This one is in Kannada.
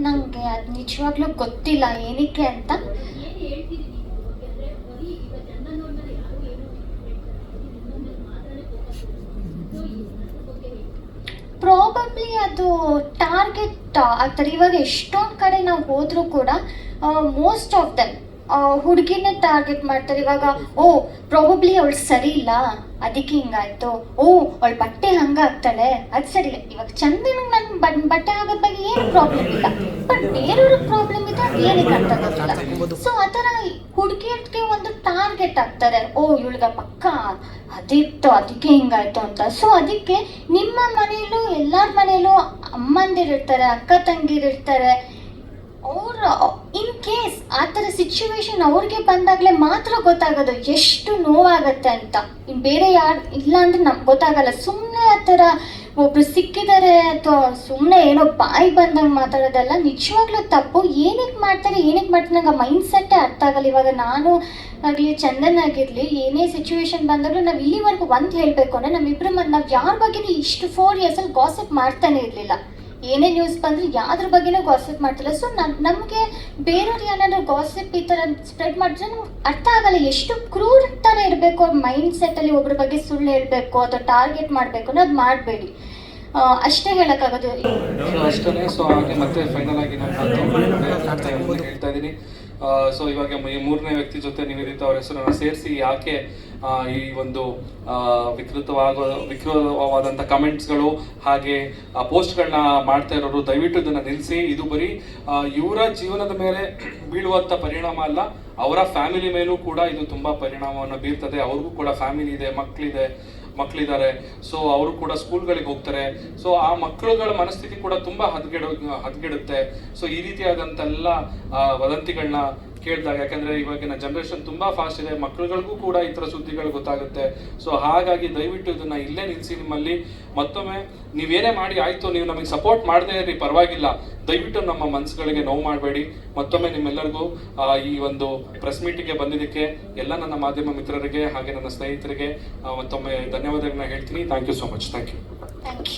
ನನಗೆ ಅದು ನಿಜವಾಗ್ಲೂ ಗೊತ್ತಿಲ್ಲ ಏನಕ್ಕೆ ಅಂತ. ಪ್ರಾಬಬ್ಲಿ ಅದು ಟಾರ್ಗೆಟ್ ಆಗ್ತಾರೆ. ಇವಾಗ ಎಷ್ಟೊಂದು ಕಡೆ ನಾವು ಹೋದರೂ ಕೂಡ ಮೋಸ್ಟ್ ಆಫ್ ದೆಮ್ ಹುಡುಗಿನೇ ಟಾರ್ಗೆಟ್ ಮಾಡ್ತಾರೆ. ಇವಾಗ ಪ್ರಾಬಬ್ಲಿ ಅವಳು ಸರಿ ಇಲ್ಲ ಅದಕ್ಕೆ ಹಿಂಗಾಯ್ತು, ಅವಳು ಬಟ್ಟೆ ಹಂಗಾಗ್ತಾಳೆ ಅದು ಸರಿ ಇಲ್ಲ. ಇವಾಗ ಚಂದನಿಗೆ ನನ್ನ ಬಟ್ಟೆ ಆಗೋದ್ ಬಗ್ಗೆ ಏನು ಪ್ರಾಬ್ಲಮ್ ಇಲ್ಲ, ಬಟ್ ಬೇರೆಯವ್ರಿಗೆ ಪ್ರಾಬ್ಲಮ್ ಇದೆ, ಅದು ಏನಕ್ಕೆ ಅಂತ ಗೊತ್ತಿಲ್ಲ. ಸೊ ಆ ಥರ ಹುಡುಗಿಯರ್ಗೆ ಒಂದು ಟಾರ್ಗೆಟ್ ಆಗ್ತಾರೆ, ಇವಳಿಗೆ ಪಕ್ಕ ಅದಿತ್ತು ಅದಕ್ಕೆ ಹಿಂಗಾಯ್ತು ಅಂತ. ಸೊ ಅದಕ್ಕೆ ನಿಮ್ಮ ಮನೆಯಲ್ಲೂ ಎಲ್ಲರ ಮನೆಯಲ್ಲೂ ಅಮ್ಮಂದಿರಿರ್ತಾರೆ, ಅಕ್ಕ ತಂಗಿರಿರ್ತಾರೆ. ಅವ್ರು ಇನ್ ಕೇಸ್ ಆ ಥರ ಸಿಚುವೇಶನ್ ಅವ್ರಿಗೆ ಬಂದಾಗಲೇ ಮಾತ್ರ ಗೊತ್ತಾಗೋದು ಎಷ್ಟು ನೋವಾಗತ್ತೆ ಅಂತ. ಇನ್ನು ಬೇರೆ ಯಾರು ಇಲ್ಲ ಅಂದರೆ ನಮ್ಗೆ ಗೊತ್ತಾಗಲ್ಲ. ಸುಮ್ಮನೆ ಆ ಥರ ಒಬ್ರು ಸಿಕ್ಕಿದ್ದಾರೆ ಅಥವಾ ಸುಮ್ಮನೆ ಏನೋ ಬಾಯಿ ಬಂದಂಗೆ ಮಾತಾಡೋದಲ್ಲ, ನಿಜವಾಗ್ಲೂ ತಪ್ಪು. ಏನಕ್ಕೆ ಮಾಡ್ತಾರೆ ನಂಗೆ ಆ ಮೈಂಡ್ ಸೆಟ್ಟೇ ಅರ್ಥ ಆಗಲ್ಲ. ಇವಾಗ ನಾನು ಆಗಲಿ ಚಂದನ್ ಆಗಿರಲಿ, ಏನೇ ಸಿಚುವೇಶನ್ ಬಂದಾಗಲೂ ನಾವು ಇಲ್ಲಿವರೆಗೂ ಒಂದು ಹೇಳಬೇಕು ಅಂದರೆ ನಮ್ಮಿಬ್ಬರು ನಾವು ಯಾರ ಬಗ್ಗೆನೂ ಇಷ್ಟು 4 yearsಲ್ಲಿ ಗಾಸಿಪ್ ಮಾಡ್ತಾನೆ ಇರಲಿಲ್ಲ. ಏನೇ ನ್ಯೂಸ್ ಬಂದರೆ ಯಾವ್ದ್ರ ಬಗ್ಗೆನೂ ಗಾಸಿಪ್ ಮಾಡ್ತಿಲ್ಲ. ಸೊ ನಮಗೆ ಬೇರೆಯವ್ರು ಏನಾದರೂ ಗಾಸಿಪ್ ಈ ಥರ ಸ್ಪ್ರೆಡ್ ಮಾಡಿದ್ರೆ ನಮ್ಗೆ ಅರ್ಥ ಆಗಲ್ಲ ಎಷ್ಟು ಕ್ರೂರತನ ಇರಬೇಕು ಅವ್ರ ಮೈಂಡ್ ಸೆಟ್ಟಲ್ಲಿ. ಒಬ್ಬರ ಬಗ್ಗೆ ಸುಳ್ಳು ಹೇಳಬೇಕು ಅಥವಾ ಟಾರ್ಗೆಟ್ ಮಾಡಬೇಕು ಅನ್ನೋದು ಮಾಡಬೇಡಿ, ಅಷ್ಟೇ ಹೇಳೋಕ್ಕಾಗೋದು. ಅಷ್ಟೇ. ಸೊ ಹಾಗೆ ಮತ್ತೆ ಫೈನಲ್ ಆಗಿ ನಾನು ಹೇಳ್ತಾ ಇದ್ದೀನಿ. ಸೊ ಇವಾಗ ಈ 3ನೇ ವ್ಯಕ್ತಿ ಜೊತೆ ನಿವೇದಿತ ಅವ್ರ ಹೆಸರನ್ನು ಸೇರಿಸಿ ಯಾಕೆ ಈ ಒಂದು ವಿಕೃತವಾದಂಥ ಕಮೆಂಟ್ಸ್ಗಳು ಹಾಗೆ ಪೋಸ್ಟ್ಗಳನ್ನ ಮಾಡ್ತಾ ಇರೋರು ದಯವಿಟ್ಟು ಇದನ್ನು ನಿಲ್ಲಿಸಿ. ಇದು ಬರೀ ಇವರ ಜೀವನದ ಮೇಲೆ ಬೀಳುವಂಥ ಪರಿಣಾಮ ಅಲ್ಲ, ಅವರ ಫ್ಯಾಮಿಲಿ ಮೇಲೂ ಕೂಡ ಇದು ತುಂಬ ಪರಿಣಾಮವನ್ನು ಬೀರ್ತದೆ. ಅವ್ರಿಗೂ ಕೂಡ ಫ್ಯಾಮಿಲಿ ಇದೆ, ಮಕ್ಕಳಿದ್ದಾರೆ. ಸೊ ಅವರು ಕೂಡ ಸ್ಕೂಲ್ಗಳಿಗೆ ಹೋಗ್ತಾರೆ. ಸೊ ಆ ಮಕ್ಕಳುಗಳ ಮನಸ್ಥಿತಿ ಕೂಡ ತುಂಬ ಹದಗೆಡುತ್ತೆ. ಸೊ ಈ ರೀತಿಯಾದಂತೆಲ್ಲ ವದಂತಿಗಳನ್ನ ಕೇಳಿದಾಗ, ಯಾಕಂದ್ರೆ ಇವಾಗಿನ ಜನರೇಷನ್ ತುಂಬಾ ಫಾಸ್ಟ್ ಇದೆ, ಮಕ್ಕಳುಗಳಿಗೂ ಕೂಡ ಈ ಥರ ಸುದ್ದಿಗಳು ಗೊತ್ತಾಗುತ್ತೆ. ಸೊ ಹಾಗಾಗಿ ದಯವಿಟ್ಟು ಇದನ್ನ ಇಲ್ಲೇ ನಿಲ್ಲಿಸಿ. ನಿಮ್ಮಲ್ಲಿ ಮತ್ತೊಮ್ಮೆ ನೀವೇನೇ ಮಾಡಿ ಆಯ್ತು, ನೀವು ನಮಗೆ ಸಪೋರ್ಟ್ ಮಾಡದೇ ಇರಿ ಪರವಾಗಿಲ್ಲ, ದಯವಿಟ್ಟು ನಮ್ಮ ಮನಸ್ಸುಗಳಿಗೆ ನೋವು ಮಾಡಬೇಡಿ. ಮತ್ತೊಮ್ಮೆ ನಿಮ್ಮೆಲ್ಲರಿಗೂ ಈ ಒಂದು ಪ್ರೆಸ್ ಮೀಟಿಗೆ ಬಂದಿದ್ದಕ್ಕೆ ಎಲ್ಲ ನನ್ನ ಮಾಧ್ಯಮ ಮಿತ್ರರಿಗೆ ಹಾಗೆ ನನ್ನ ಸ್ನೇಹಿತರಿಗೆ ಮತ್ತೊಮ್ಮೆ ಧನ್ಯವಾದಗಳನ್ನ ಹೇಳ್ತೀನಿ. Thank you so much. Thank you.